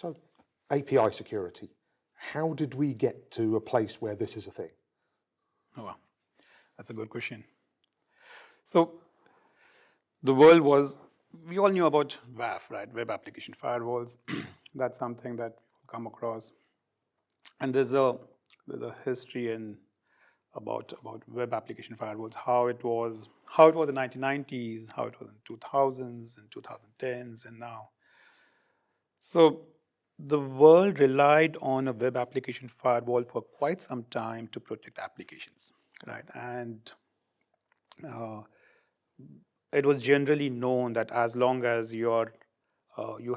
So, API security. How did we get to a place where this is a thing? Oh, wow. That's a good question. So the world was, we all knew about WAF, right? Web application firewalls. That's something that we come across. And there's a history in about web application firewalls, how it was in 1990s, how it was in 2000s and 2010s, and now. So the world relied on a web application firewall for quite some time to protect applications, right? And uh, it was generally known that as long as you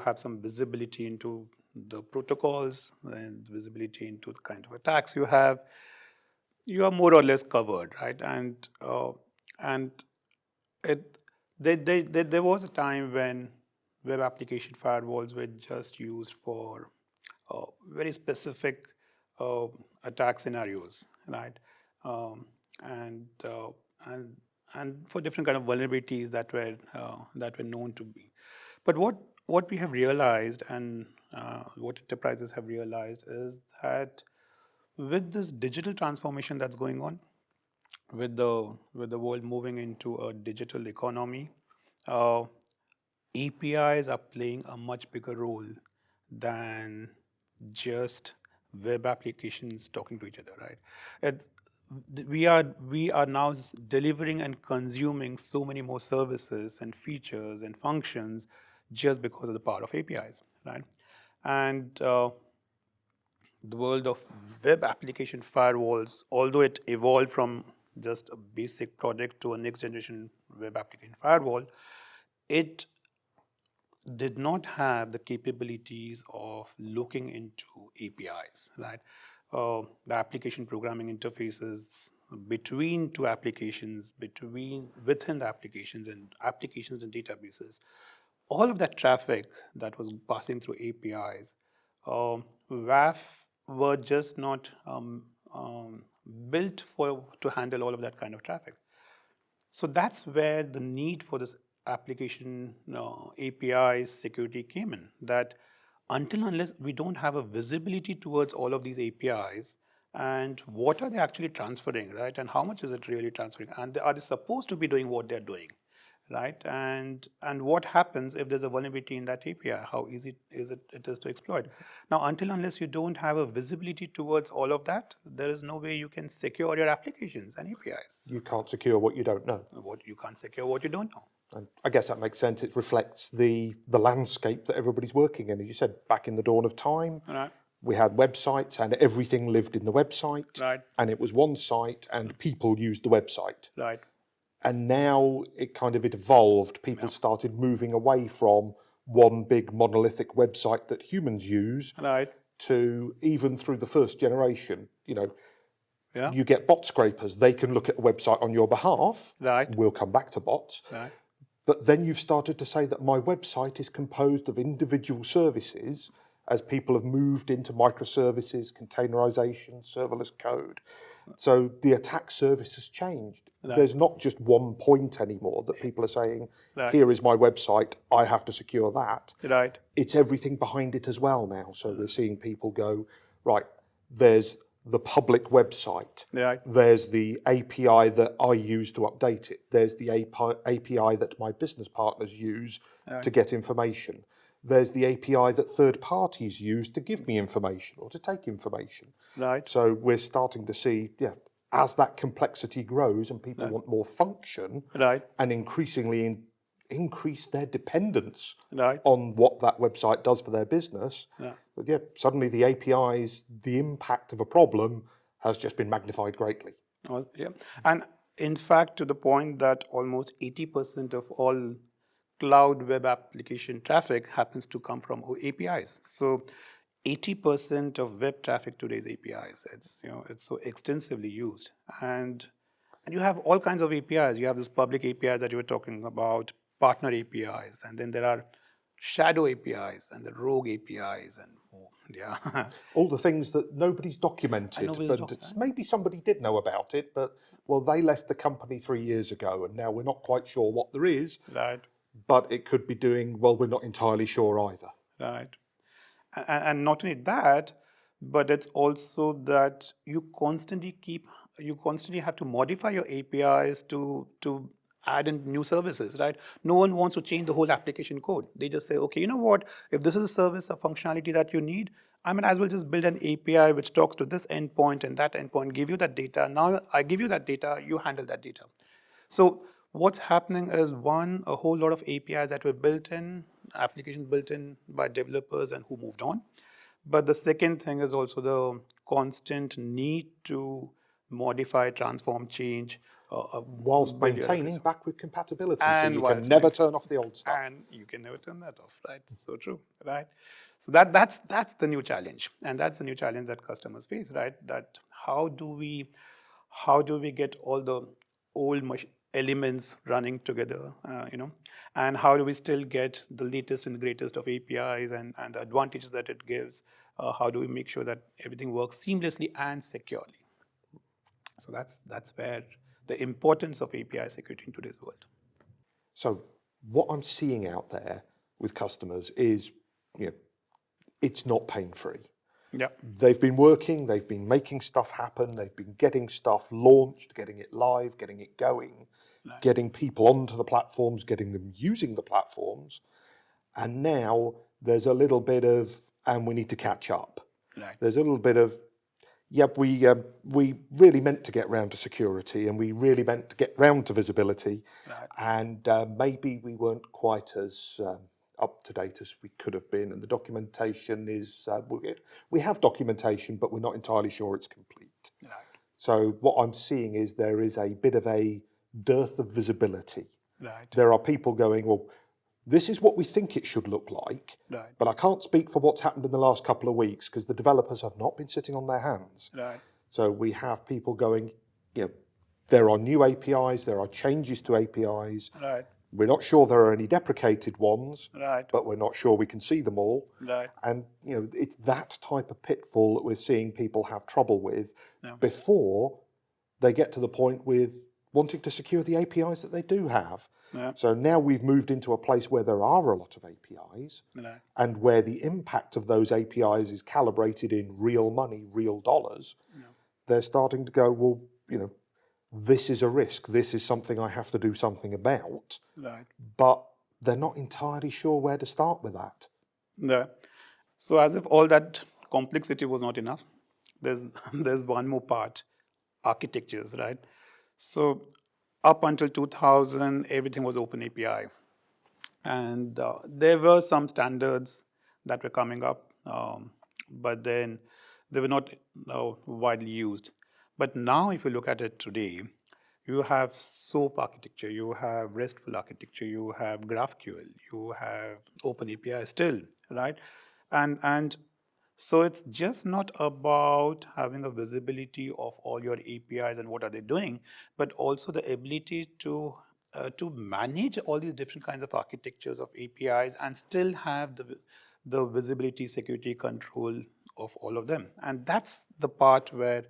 have some visibility into the protocols and visibility into the kind of attacks you have, you are more or less covered, right? And it there was a time when web application firewalls were just used for very specific uh, attack scenarios, right? Um, and uh, and and for different kind of vulnerabilities that were known to be. But what we have realized, and what enterprises have realized, is that with this digital transformation that's going on, with the world moving into a digital economy, uh, APIs are playing a much bigger role than just web applications talking to each other, right? It, we are now delivering and consuming so many more services and features and functions just because of the power of APIs, right? And the world of web application firewalls, although it evolved from just a basic project to a next generation web application firewall, it did not have the capabilities of looking into APIs, right? The application programming interfaces between two applications, within the applications and databases, all of that traffic that was passing through APIs, WAF were just not built to handle all of that kind of traffic. So that's where the need for this application API security came in. That unless we don't have a visibility towards all of these APIs, and what are they actually transferring, right? And how much is it really transferring? And are they supposed to be doing what they're doing, right? And what happens if there's a vulnerability in that API? How easy it is to exploit? Now, unless you don't have a visibility towards all of that, there is no way you can secure your applications and APIs. You can't secure what you don't know. You can't secure what you don't know. And I guess that makes sense. It reflects the landscape that everybody's working in. As you said, back in the dawn of time, Right. we had websites and everything lived in the website. Right. And it was one site and people used the website. Right. And now it evolved. People started moving away from one big monolithic website that humans use, Right. to, even through the first generation, Yeah. you get bot scrapers. They can look at a website on your behalf. Right. We'll come back to bots. Right. But then you've started to say that my website is composed of individual services as people have moved into microservices, containerization, serverless code. So the attack surface has changed. Right. There's not just one point anymore that people are saying, Right. here is my website, I have to secure that. Right. It's everything behind it as well now. So we're seeing people go, right, there's the public website. Right. There's the API that I use to update it. There's the API that my business partners use to get information. There's the API that third parties use to give me information or to take information. Right. So we're starting to see, as that complexity grows and people want more function, Right. and increasingly increase their dependence Right. on what that website does for their business. Yeah. But suddenly the APIs, the impact of a problem has just been magnified greatly. Yeah. And in fact, to the point that almost 80% of all cloud web application traffic happens to come from APIs. So 80% of web traffic today is APIs. It's so extensively used. And you have all kinds of APIs. You have this public APIs that you were talking about, partner APIs, and then there are shadow APIs and the rogue APIs, and All the things that nobody's documented, but maybe somebody did know about it, but they left the company 3 years ago and now we're not quite sure what there is. Right. But it could be doing, we're not entirely sure either. Right. And not only that, but it's also that you constantly have to modify your APIs to add in new services, right? No one wants to change the whole application code. They just say, okay, you know what? If this is a service or functionality that you need, I mean, as well just build an API which talks to this endpoint and that endpoint, give you that data. Now I give you that data, you handle that data. So what's happening is a whole lot of APIs that were built in, applications built in by developers and who moved on. But the second thing is also the constant need to modify, transform, change, Whilst build your maintaining application. backward compatibility, so And you while can it's never maintained. turn off the old stuff. And you can never turn that off, right? So true, right? So that's the new challenge, and that's the new challenge that customers face, right? That how do we get all the elements running together, and how do we still get the latest and greatest of APIs and the advantages that it gives? How do we make sure that everything works seamlessly and securely? So that's where the importance of API security in today's world. So what I'm seeing out there with customers is, you know, it's not pain-free. Yeah. They've been working, they've been making stuff happen, they've been getting stuff launched, getting it live, getting it going, Right. getting people onto the platforms, getting them using the platforms. And now there's a little bit of, and we need to catch up. Right. There's a little bit of, we really meant to get round to security, and we really meant to get round to visibility, Right. and maybe we weren't quite as up to date as we could have been. And the documentation is, we have documentation, but we're not entirely sure it's complete. Right. So what I'm seeing is there is a bit of a dearth of visibility. Right. There are people going, well, this is what we think it should look like, Right. but I can't speak for what's happened in the last couple of weeks because the developers have not been sitting on their hands. Right. So we have people going, there are new APIs, there are changes to APIs. Right. We're not sure there are any deprecated ones, Right. but we're not sure we can see them all. Right. And it's that type of pitfall that we're seeing people have trouble with Yeah. before they get to the point with wanting to secure the APIs that they do have. Yeah. So now we've moved into a place where there are a lot of APIs, Right. and where the impact of those APIs is calibrated in real money, real dollars. Yeah. They're starting to go, well, this is a risk. This is something I have to do something about. Right. But they're not entirely sure where to start with that. Yeah. So as if all that complexity was not enough, there's one more part, architectures, right? So up until 2000, everything was open API, and there were some standards that were coming up, but then they were not widely used. But now, if you look at it today, you have SOAP architecture, you have RESTful architecture, you have GraphQL, you have Open API still, right? And so it's just not about having a visibility of all your APIs and what are they doing, but also the ability to manage all these different kinds of architectures of APIs and still have the visibility, security, control of all of them. And that's the part where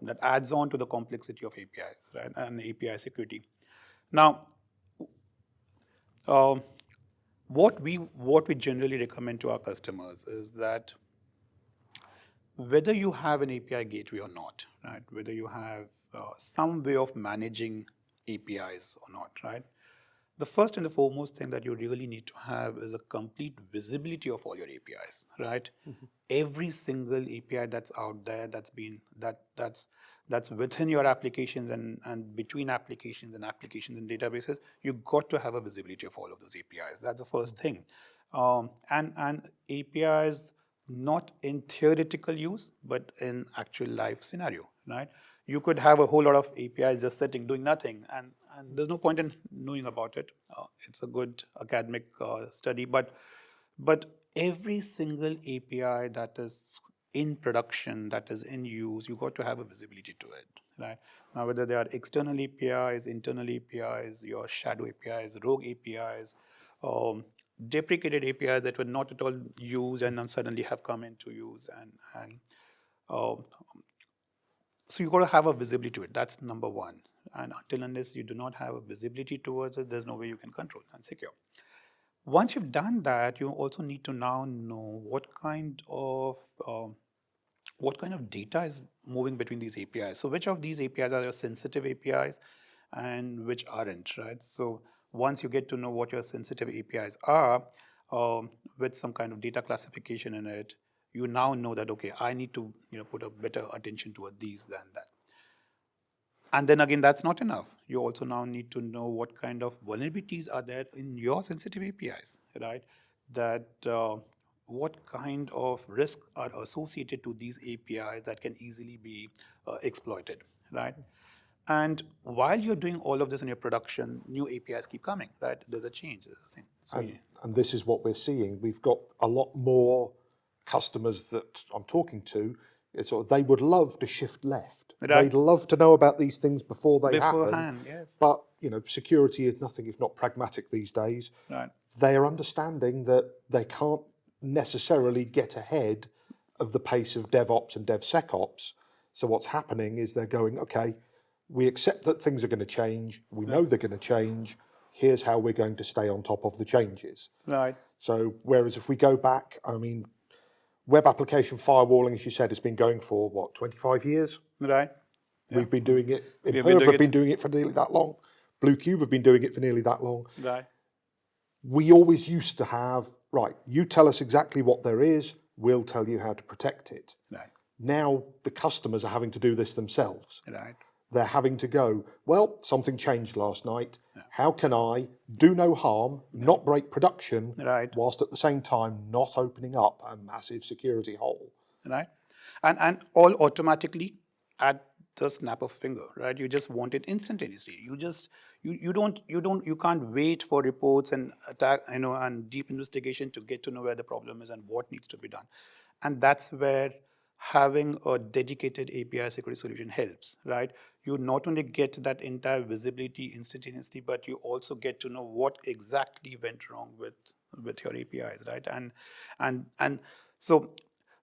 that adds on to the complexity of APIs, right, and API security. Now, uh, what we generally recommend to our customers is that whether you have an API gateway or not, right? Whether you have some way of managing APIs or not, right? The first and the foremost thing that you really need to have is a complete visibility of all your APIs, right? Mm-hmm. Every single API that's out there, that's within your applications and between applications and databases, you got to have a visibility of all of those APIs. That's the first thing. And APIs not in theoretical use, but in actual life scenario, right? You could have a whole lot of APIs just sitting, doing nothing, and there's no point in knowing about it. It's a good academic study, but every single API that is in production, that is in use, you got to have a visibility to it, right? Now, whether they are external APIs, internal APIs, your shadow APIs, rogue APIs, deprecated APIs that were not at all used and then suddenly have come into use, and so you got to have a visibility to it. That's number one. And until unless you do not have a visibility towards it, there's no way you can control and secure. Once you've done that, you also need to now know what kind of data is moving between these APIs. So which of these APIs are your sensitive APIs and which aren't, right? So once you get to know what your sensitive APIs are, with some kind of data classification in it, you now know that, okay, I need to put a better attention toward these than that. And then again, that's not enough. You also now need to know what kind of vulnerabilities are there in your sensitive APIs, right? That what kind of risks are associated to these APIs that can easily be exploited, right? And while you're doing all of this in your production, new APIs keep coming, right? There's a change, there's a thing. So And this is what we're seeing. We've got a lot more customers that I'm talking to. It's sort of, they would love to shift left. Right. They'd love to know about these things before they happen. Beforehand, yes. But security is nothing if not pragmatic these days. Right. They're understanding that they can't necessarily get ahead of the pace of DevOps and DevSecOps. So what's happening is they're going, okay, we accept that things are going to change. We know they're going to change. Here's how we're going to stay on top of the changes. Right. So whereas if we go back, web application firewalling, as you said, has been going for, 25 years? Right. We've been doing it. Imperva have been doing it for nearly that long. Blue Cube have been doing it for nearly that long. Right. We always used to have, right, you tell us exactly what there is, we'll tell you how to protect it. Right. Now the customers are having to do this themselves. Right. They're having to go, well, something changed last night. How can I do no harm, not break production, Right. whilst at the same time not opening up a massive security hole? Right. And all automatically at the snap of a finger, right? You just want it instantaneously. You can't wait for reports and attack, and deep investigation to get to know where the problem is and what needs to be done. And that's where having a dedicated API security solution helps, right? You not only get that entire visibility instantaneously, but you also get to know what exactly went wrong with your APIs, right? And so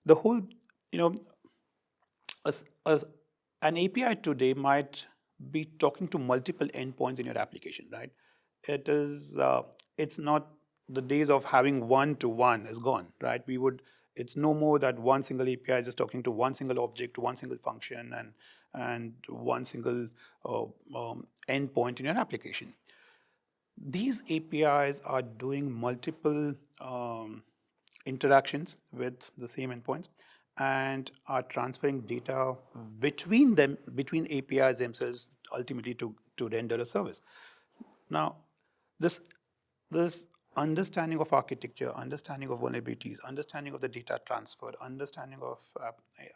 the whole, an API today might be talking to multiple endpoints in your application, right? It's not the days of having one-to-one is gone, right? It's no more that one single API is just talking to one single object, one single function, and one single endpoint in your application. These APIs are doing multiple interactions with the same endpoints and are transferring data between APIs themselves, ultimately to render a service. Now, this understanding of architecture, understanding of vulnerabilities, understanding of the data transfer, understanding of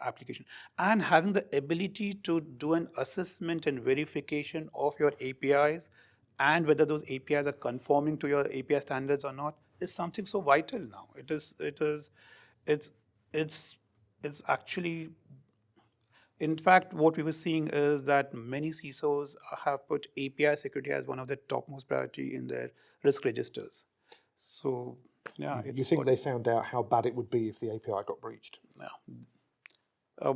application, and having the ability to do an assessment and verification of your APIs and whether those APIs are conforming to your API standards or not is something so vital now. It's actually, in fact, what we were seeing is that many CISOs have put API security as one of their topmost priority in their risk registers. So, yeah. You think they found out how bad it would be if the API got breached? Yeah.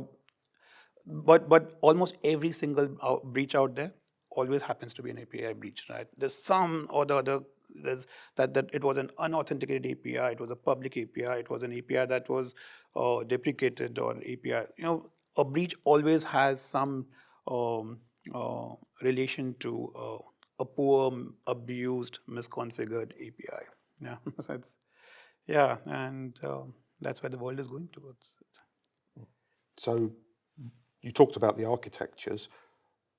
But almost every single breach out there always happens to be an API breach, right? There's some or the other. There's that it was an unauthenticated API, it was a public API, it was an API that was deprecated, or API. A breach always has some relation to a poor, abused, misconfigured API. Yeah, and that's where the world is going towards. So you talked about the architectures.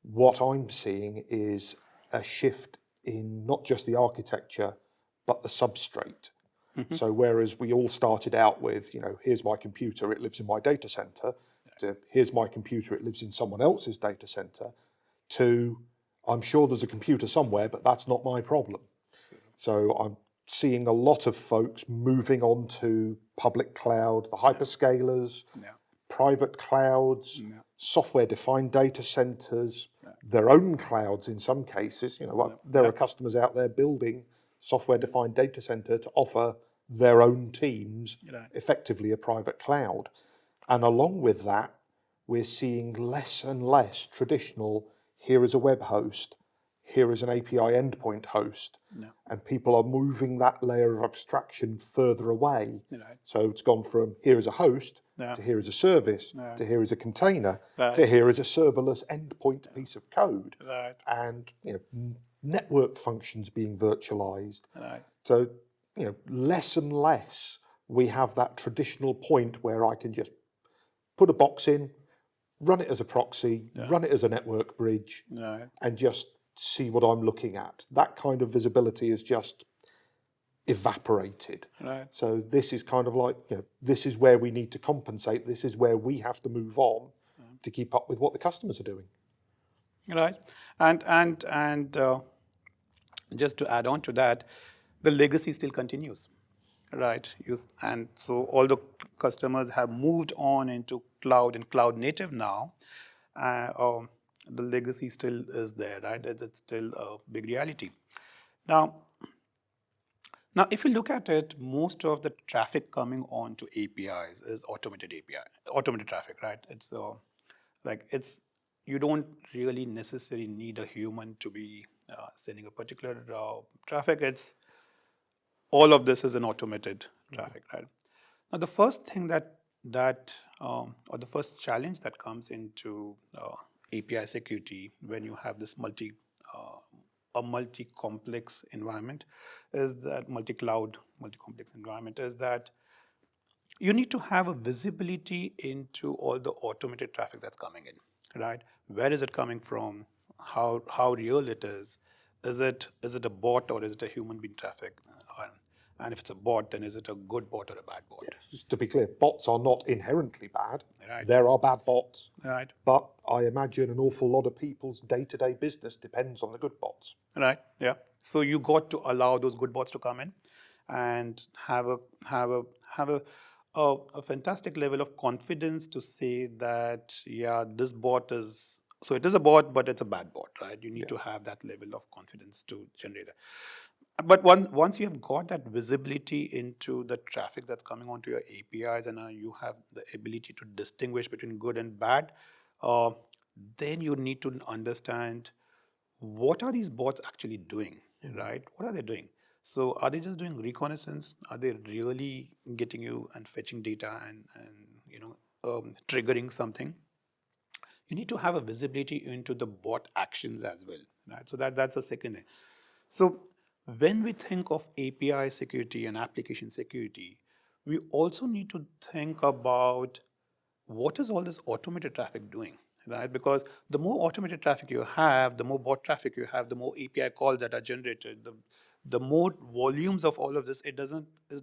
What I'm seeing is a shift in not just the architecture, but the substrate. Mm-hmm. So whereas we all started out with, here's my computer, it lives in my data center, to here's my computer, it lives in someone else's data center, to I'm sure there's a computer somewhere, but that's not my problem. So I'm seeing a lot of folks moving on to public cloud, the hyperscalers, private clouds, software-defined data centers, their own clouds in some cases. There are customers out there building software-defined data center to offer their own teams effectively a private cloud. And along with that, we're seeing less and less traditional, here is a web host, here is an API endpoint host, Yeah. and people are moving that layer of abstraction further away. Right. So it's gone from here is a host Yeah. to here is a service to here is a container to here is a serverless endpoint piece of code, Right. and network functions being virtualized. Right. So less and less we have that traditional point where I can just put a box in, run it as a proxy, run it as a network bridge, Right. and just see what I'm looking at. That kind of visibility is just evaporated. Right. So this is kind of like, this is where we need to compensate. This is where we have to move on to keep up with what the customers are doing. Right. And just to add on to that, the legacy still continues. Right. And so all the customers have moved on into cloud and cloud native now. The legacy still is there, right? It's still a big reality. Now, if you look at it, most of the traffic coming on to APIs is automated automated traffic, right? It's you don't really necessarily need a human to be sending a particular traffic. It's all of this is an automated traffic, right? Now, the first thing or the first challenge that comes into API security when you have this a multi-complex environment is that multi-cloud, multi-complex environment is that you need to have a visibility into all the automated traffic that's coming in, right? Where is it coming from? How real it is? Is it a bot or is it a human being traffic? And if it's a bot, then is it a good bot or a bad bot? Just to be clear, bots are not inherently bad. Right. There are bad bots. Right. But I imagine an awful lot of people's day-to-day business depends on the good bots. Right. Yeah. So you got to allow those good bots to come in and have a fantastic level of confidence to say that this bot is, so it is a bot, but it's a bad bot, right? You need to have that level of confidence to generate that. But once you have got that visibility into the traffic that's coming onto your APIs, and you have the ability to distinguish between good and bad, then you need to understand what are these bots actually doing, right? What are they doing? So are they just doing reconnaissance? Are they really getting you and fetching data and triggering something? You need to have a visibility into the bot actions as well, right? So that's the second thing. So when we think of API security and application security, we also need to think about what is all this automated traffic doing, right? Because the more automated traffic you have, the more bot traffic you have, the more API calls that are generated, the more volumes of all of this, it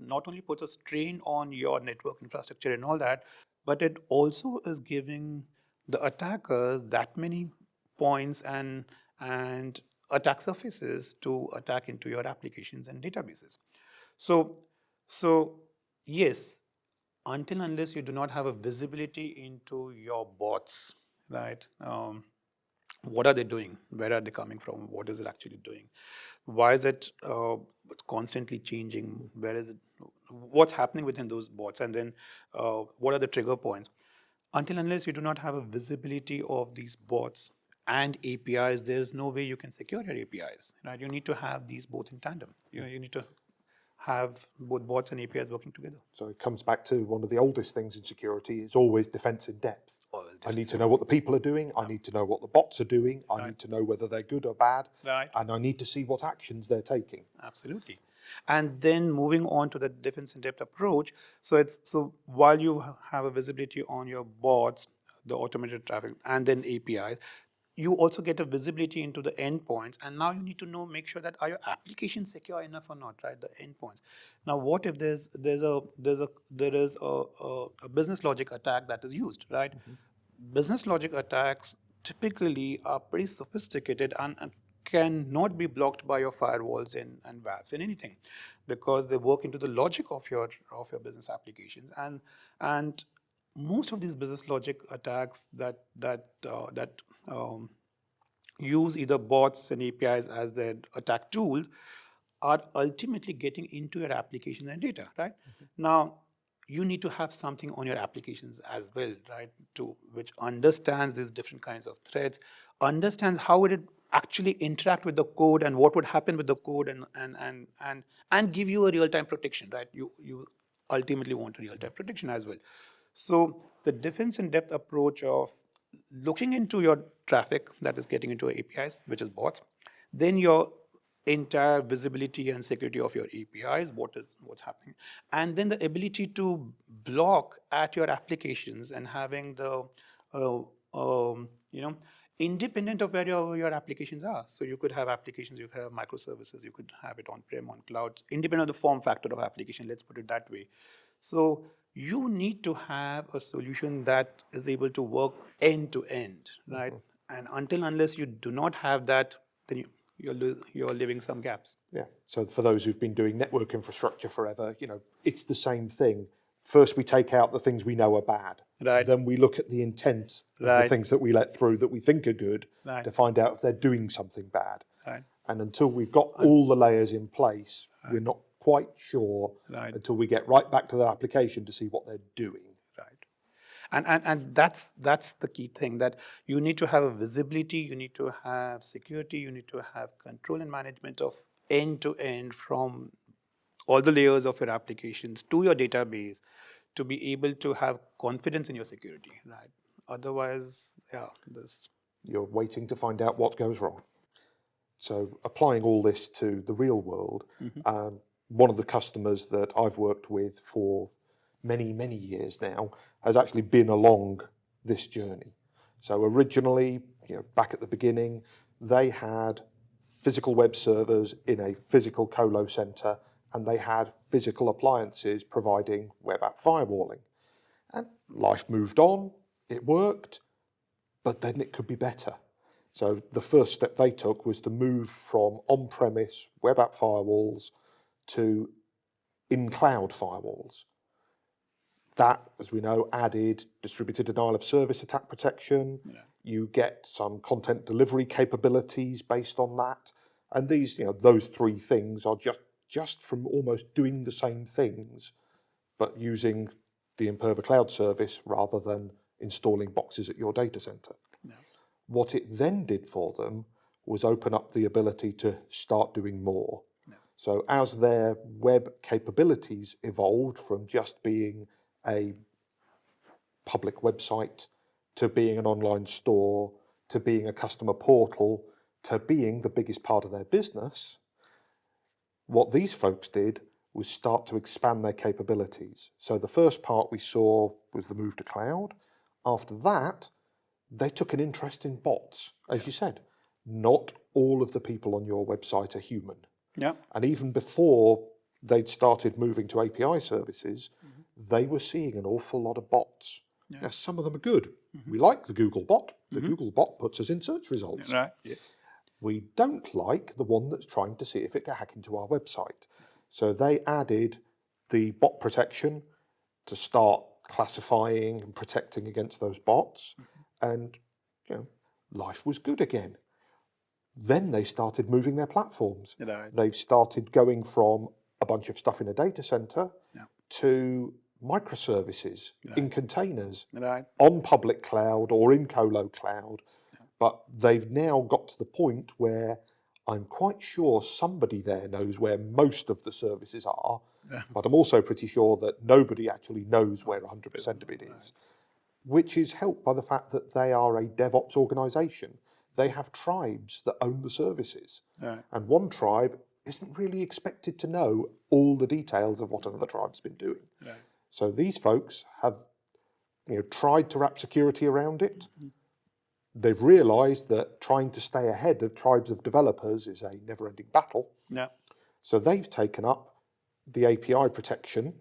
not only puts a strain on your network infrastructure and all that, but it also is giving the attackers that many points and attack surfaces to attack into your applications and databases. So yes, until unless you do not have a visibility into your bots, right? What are they doing? Where are they coming from? What is it actually doing? Why is it constantly changing? Where is it? What's happening within those bots? And then what are the trigger points? Until unless you do not have a visibility of these bots and APIs, there's no way you can secure your APIs, right? You need to have these both in tandem. You need to have both bots and APIs working together. So it comes back to one of the oldest things in security is always defense in depth. I need to know what the people are doing. I need to know what the bots are doing. I need to know whether they're good or bad. Right. And I need to see what actions they're taking. Absolutely. And then moving on to the defense in depth approach. So while you have a visibility on your bots, the automated traffic, and then APIs, you also get a visibility into the endpoints. And now you need to make sure that are your applications secure enough or not, right? The endpoints. Now, what if there is a business logic attack that is used, right? Business logic attacks typically are pretty sophisticated and cannot be blocked by your firewalls and VAFs and anything, because they work into the logic of your business applications, and most of these business logic attacks that use either bots and APIs as their attack tool are ultimately getting into your applications and data, right? Now, you need to have something on your applications as well, right? Which understands these different kinds of threats, understands how actually interact with the code and what would happen with the code and give you a real-time protection, right? You ultimately want a real-time protection as well. So the defense in depth approach of looking into your traffic that is getting into APIs, which is bots, then your entire visibility and security of your APIs, what's happening, and then the ability to block at your applications and having the uh, independent of where your applications are. So you could have applications, you could have microservices, you could have it on-prem, on cloud, independent of the form factor of application, let's put it that way. So you need to have a solution that is able to work end to end, right? And unless you do not have that, then you're leaving some gaps. Yeah. So for those who've been doing network infrastructure forever, it's the same thing. First, we take out the things we know are bad. Right. Then we look at the intent of the Right. things that we let through that we think are good Right. to find out if they're doing something bad. Right. And until we've got all the layers in place, we're not quite sure Right. until we get right back to the application to see what they're doing. Right. And that's the key thing, that you need to have a visibility, you need to have security, you need to have control and management of end to end from all the layers of your applications to your database to be able to have confidence in your security, right? Otherwise, You're waiting to find out what goes wrong. So applying all this to the real world, one of the customers that I've worked with for many, many years now has actually been along this journey. So originally, back at the beginning, they had physical web servers in a physical colo center, and they had physical appliances providing web app firewalling. And life moved on, it worked, but then it could be better. So the first step they took was to move from on-premise web app firewalls to in-cloud firewalls. That, as we know, added distributed denial of service attack protection. Yeah. You get some content delivery capabilities based on that. And these, those three things are just from almost doing the same things, but using the Imperva cloud service rather than installing boxes at your data center. Yeah. What it then did for them was open up the ability to start doing more. Yeah. So as their web capabilities evolved from just being a public website to being an online store to being a customer portal to being the biggest part of their business, what these folks did was start to expand their capabilities. So the first part we saw was the move to cloud. After that, they took an interest in bots. As you said, not all of the people on your website are human. Yeah. And even before they'd started moving to API services, they were seeing an awful lot of bots. Yeah. Now, some of them are good. We like the Google bot. The Google bot puts us in search results. Right. Yes. We don't like the one that's trying to see if it can hack into our website. So they added the bot protection to start classifying and protecting against those bots. And life was good again. Then they started moving their platforms. Right. They've started going from a bunch of stuff in a data center to microservices in containers on public cloud or in colo cloud. But they've now got to the point where I'm quite sure somebody there knows where most of the services are, but I'm also pretty sure that nobody actually knows where 100% of it is, which is helped by the fact that they are a DevOps organization. They have tribes that own the services. And one tribe isn't really expected to know all the details of what another tribe's been doing. So these folks have tried to wrap security around it. They've realized that trying to stay ahead of tribes of developers is a never-ending battle. Yeah. So they've taken up the API protection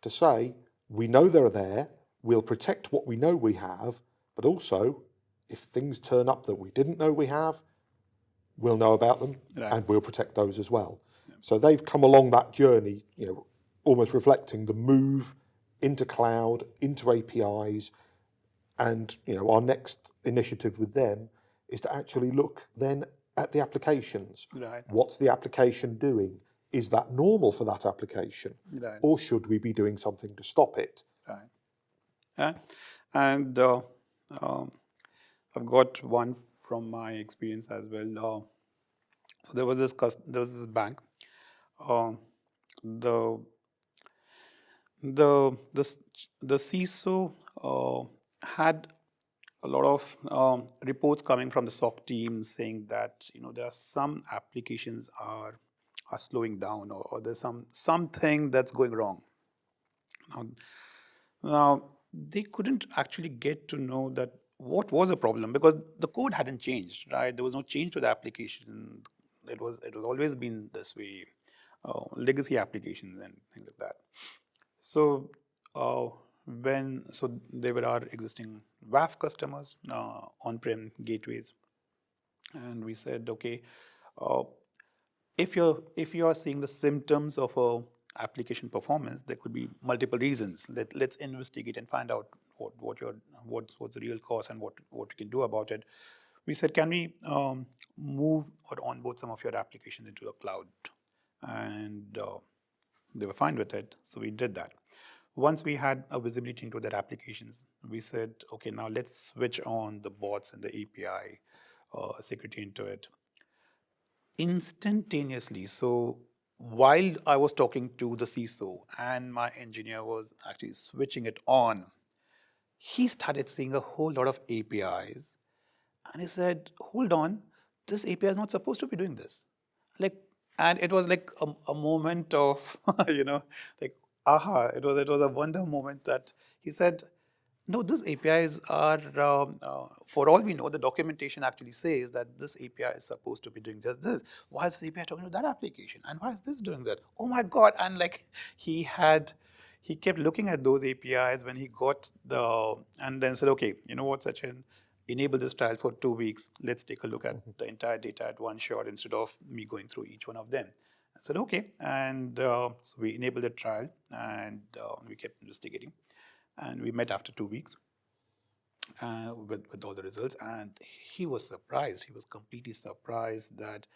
to say, we know they're there, we'll protect what we know we have, but also, if things turn up that we didn't know we have, we'll know about them, and we'll protect those as well. Yeah. So they've come along that journey, almost reflecting the move into cloud, into APIs, and our next initiative with them is to actually look then at the applications. What's the application doing? Is that normal for that application? Or should we be doing something to stop it? And I've got one from my experience as well. So there was this bank. The the the s- the CISO had a lot of reports coming from the SOC team saying that there are some applications are slowing down, or there's something that's going wrong. Now, now they couldn't actually get to know that what was the problem, because the code hadn't changed, right? There was no change to the application. It was always been this way, legacy applications and things like that. So uh, they were our existing WAF customers, on-prem gateways, and we said, okay, uh, if you are seeing the symptoms of a application performance, there could be multiple reasons. Let's investigate and find out what's the real cause and what we can do about it. We said, can we move or onboard some of your applications into the cloud? And they were fine with it, so we did that. Once we had a visibility into their applications, we said, okay, now let's switch on the bots and the API security into it instantaneously. So while I was talking to the CISO and my engineer was actually switching it on, he started seeing a whole lot of APIs, and he said, hold on, this API is not supposed to be doing this. Like, and it was like a moment of, like, aha, it was a wonder moment that he said, no, these APIs are, for all we know, the documentation actually says that this API is supposed to be doing just this. Why is this API talking to that application? And why is this doing that? Oh my God. And like he kept looking at those APIs when he got and then said, okay, you know what, Sachin, enable this trial for 2 weeks. Let's take a look at the entire data at one shot instead of me going through each one of them. I said, okay. And so we enabled the trial, and we kept investigating. And we met after 2 weeks with all the results. And he was surprised. He was completely surprised that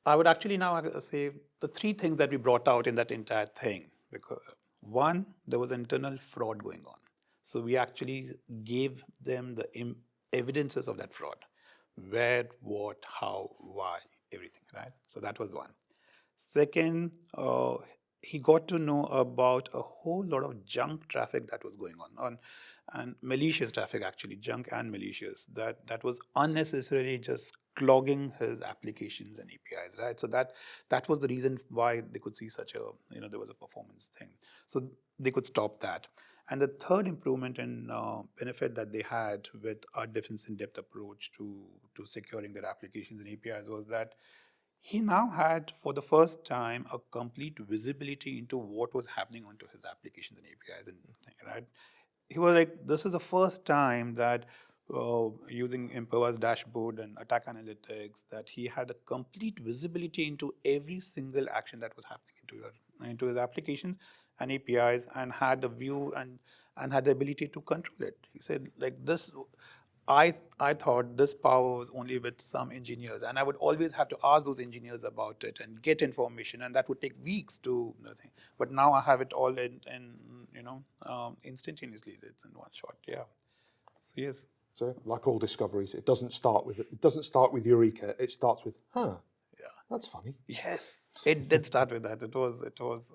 I would actually now say the three things that we brought out in that entire thing. Because one, there was internal fraud going on. So we actually gave them the evidences of that fraud: where, what, how, why, everything, right? So that was one. Second, he got to know about a whole lot of junk traffic that was going on and malicious traffic, actually, junk and malicious, that was unnecessarily just clogging his applications and APIs, right? So that was the reason why they could see such a, there was a performance thing. So they could stop that. And the third improvement and benefit that they had with our defense in depth approach to securing their applications and APIs was that he now had, for the first time, a complete visibility into what was happening onto his applications and APIs and thing, right? He was like, this is the first time that using Imperva's dashboard and attack analytics, that he had a complete visibility into every single action that was happening into his applications and APIs, and had a view and had the ability to control it. He said, like, this, I thought this power was only with some engineers, and I would always have to ask those engineers about it and get information, and that would take weeks to nothing. But now I have it all in instantaneously. It's in one shot. Yeah. So yes. So, like all discoveries, it doesn't start with eureka. It starts with, Yeah. that's funny. Yes, it did start with that. It was,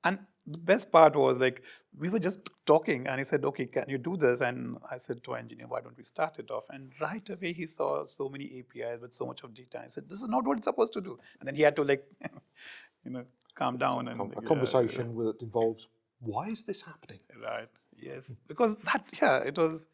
and the best part was, like, we were just talking, and he said, "Okay, can you do this?" And I said to our engineer, "Why don't we start it off?" And right away, he saw so many APIs with so much of data. I said, "This is not what it's supposed to do." And then he had to, like, calm down and A conversation that involves, why is this happening? right. Yes, because it was.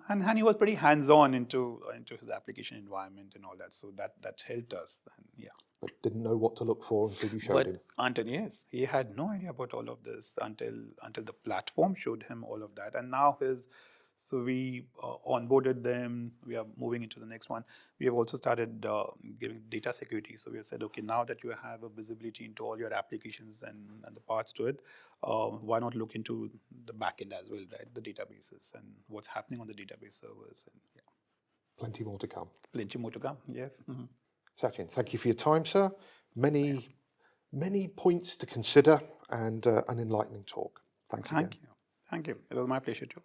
And he was pretty hands-on into his application environment and all that, so that helped us. And yeah, But didn't know what to look for until you showed but him. until, yes, he had no idea about all of this until the platform showed him all of that. And now so we onboarded them. We are moving into the next one. We have also started giving data security. So we have said, okay, now that you have a visibility into all your applications and the parts to it, why not look into the backend as well, right? The databases and what's happening on the database servers. And yeah, Plenty more to come. plenty more to come. Yes. Mm-hmm. Sachin, thank you for your time, sir. Many points to consider, and an enlightening talk. Thanks again. Thank you. Thank you. It was my pleasure too.